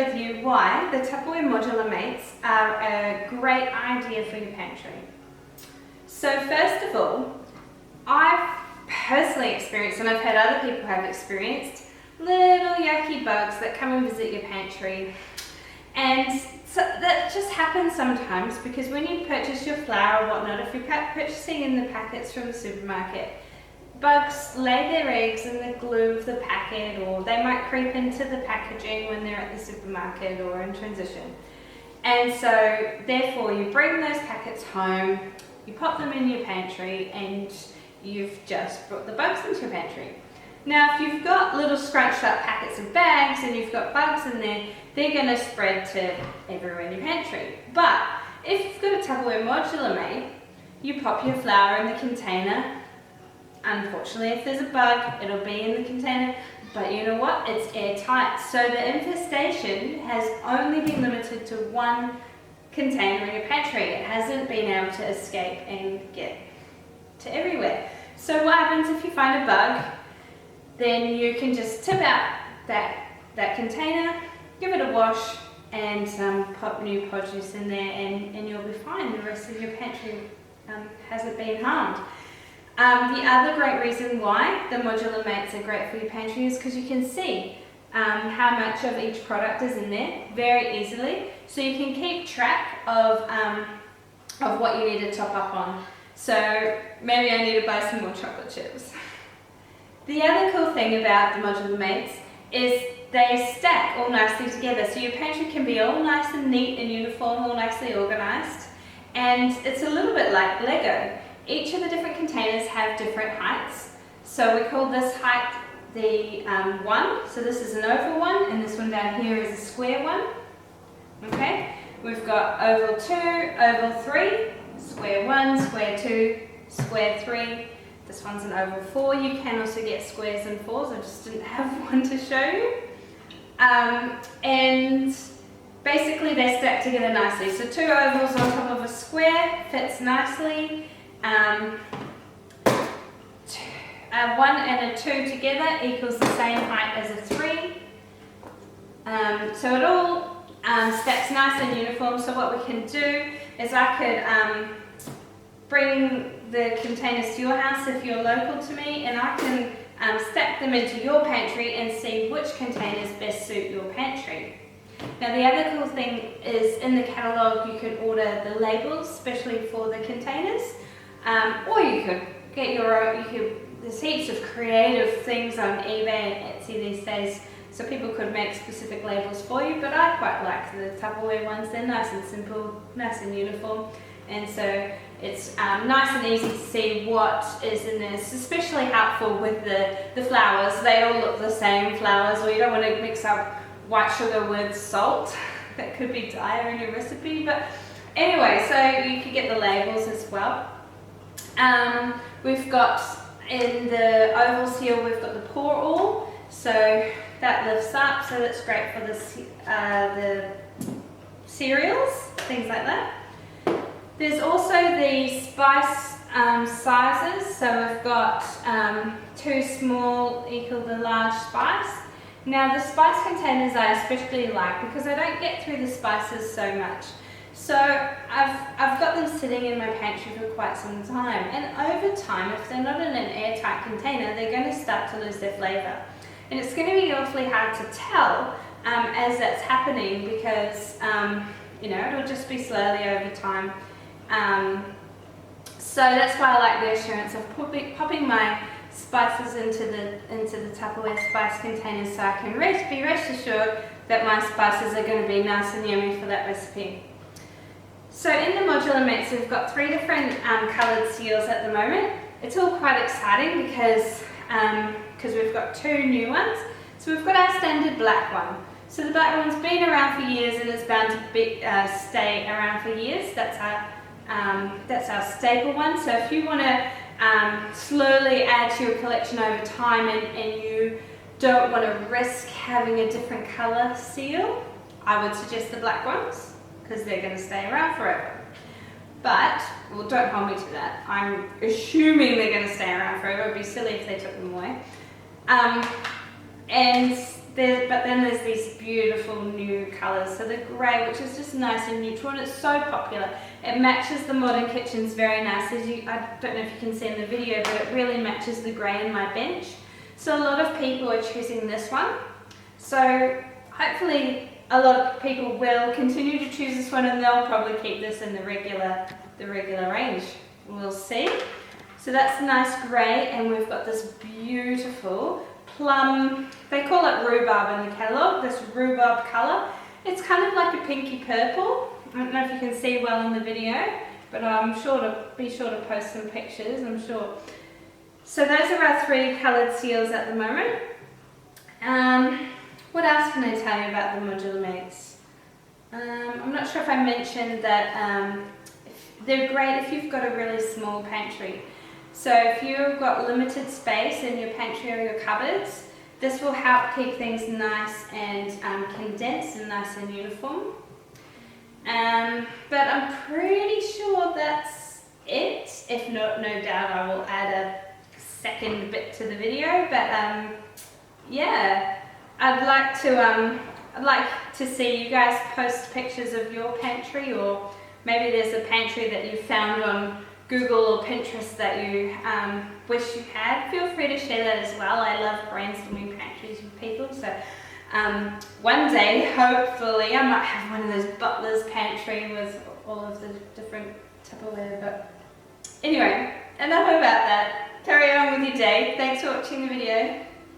share with you why the Tupperware modular mates are a great idea for your pantry. So first of all, I've personally experienced, and I've had other people have experienced, little yucky bugs that come and visit your pantry. And so that just happens sometimes because when you purchase your flour or whatnot, if you're purchasing in the packets from the supermarket, bugs lay their eggs in the glue of the packet, or they might creep into the packaging when they're at the supermarket or in transition. And so therefore you bring those packets home, you pop them in your pantry, and you've just brought the bugs into your pantry. Now if you've got little scrunched up packets of bags and you've got bugs in there, they're going to spread to everywhere in your pantry. But if you've got a Tupperware modular mate, you pop your flour in the container. Unfortunately, if there's a bug, it'll be in the container, but you know what? It's airtight. So the infestation has only been limited to one container in your pantry. It hasn't been able to escape and get to everywhere. So what happens if you find a bug? Then you can just tip out that container, give it a wash, and pop new produce in there, and you'll be fine. The rest of your pantry hasn't been harmed. The other great reason why the modular mates are great for your pantry is because you can see how much of each product is in there very easily, so you can keep track of what you need to top up on. So maybe I need to buy some more chocolate chips. The other cool thing about the modular mates is they stack all nicely together, so your pantry can be all nice and neat and uniform, all nicely organized, and it's a little bit like Lego. Each of the different containers have different heights. So we call this height the 1. So this is an oval one, and this one down here is a square one. Okay, we've got oval 2, oval 3, square 1, square 2, square 3. This one's an oval 4. You can also get squares and 4s. I just didn't have one to show you. And basically they stack together nicely. So 2 ovals on top of a square fits nicely. 1 and a 2 together equals the same height as a 3. So it all stacks nice and uniform. So what we can do is I could bring the containers to your house if you're local to me, and I can stack them into your pantry and see which containers best suit your pantry. Now the other cool thing is in the catalogue you can order the labels, especially for the containers. Or you could get your own. There's heaps of creative things on eBay and Etsy these days, so people could make specific labels for you, but I quite like the Tupperware ones. They're nice and simple, nice and uniform, and so it's nice and easy to see what is in there. It's especially helpful with the flours. They all look the same flowers, or you don't want to mix up white sugar with salt. That could be dire in your recipe, but anyway, so you could get the labels as well. We've got in the ovals here, we've got the pour all, so that lifts up, so that's great for the cereals, things like that. There's also the spice sizes, so we've got 2 small equal the large spice. Now the spice containers I especially like because I don't get through the spices so much. So I've got them sitting in my pantry for quite some time, and over time, if they're not in an airtight container, they're going to start to lose their flavour. And it's going to be awfully hard to tell as that's happening because, it'll just be slowly over time. So that's why I like the assurance of popping my spices into the Tupperware spice containers, so I can be rest assured that my spices are going to be nice and yummy for that recipe. So in the modular mates, we've got 3 different coloured seals at the moment. It's all quite exciting because we've got 2 new ones. So we've got our standard black one. So the black one's been around for years and it's bound to stay around for years. That's our staple one. So if you want to slowly add to your collection over time and you don't want to risk having a different colour seal, I would suggest the black ones, because they're going to stay around forever. But, well, don't hold me to that. I'm assuming they're going to stay around forever. It would be silly if they took them away. And but then there's these beautiful new colours. So the grey, which is just nice and neutral, and it's so popular. It matches the modern kitchens very nicely. I don't know if you can see in the video, but it really matches the grey in my bench. So a lot of people are choosing this one. So hopefully a lot of people will continue to choose this one, and they'll probably keep this in the regular range. We'll see. So that's nice grey, and we've got this beautiful plum, they call it rhubarb in the catalogue, this rhubarb colour. It's kind of like a pinky purple. I don't know if you can see well in the video, but I'm be sure to post some pictures, I'm sure. So those are our 3 coloured seals at the moment. What else can I tell you about the Modular mates? I'm not sure if I mentioned that they're great if you've got a really small pantry. So if you've got limited space in your pantry or your cupboards, this will help keep things nice and condensed and nice and uniform. But I'm pretty sure that's it. If not, no doubt I will add a second bit to the video. But yeah, I'd like to see you guys post pictures of your pantry, or maybe there's a pantry that you found on Google or Pinterest that you wish you had. Feel free to share that as well. I love brainstorming pantries with people. So one day, hopefully, I might have one of those butler's pantry with all of the different Tupperware. But anyway, enough about that. Carry on with your day. Thanks for watching the video.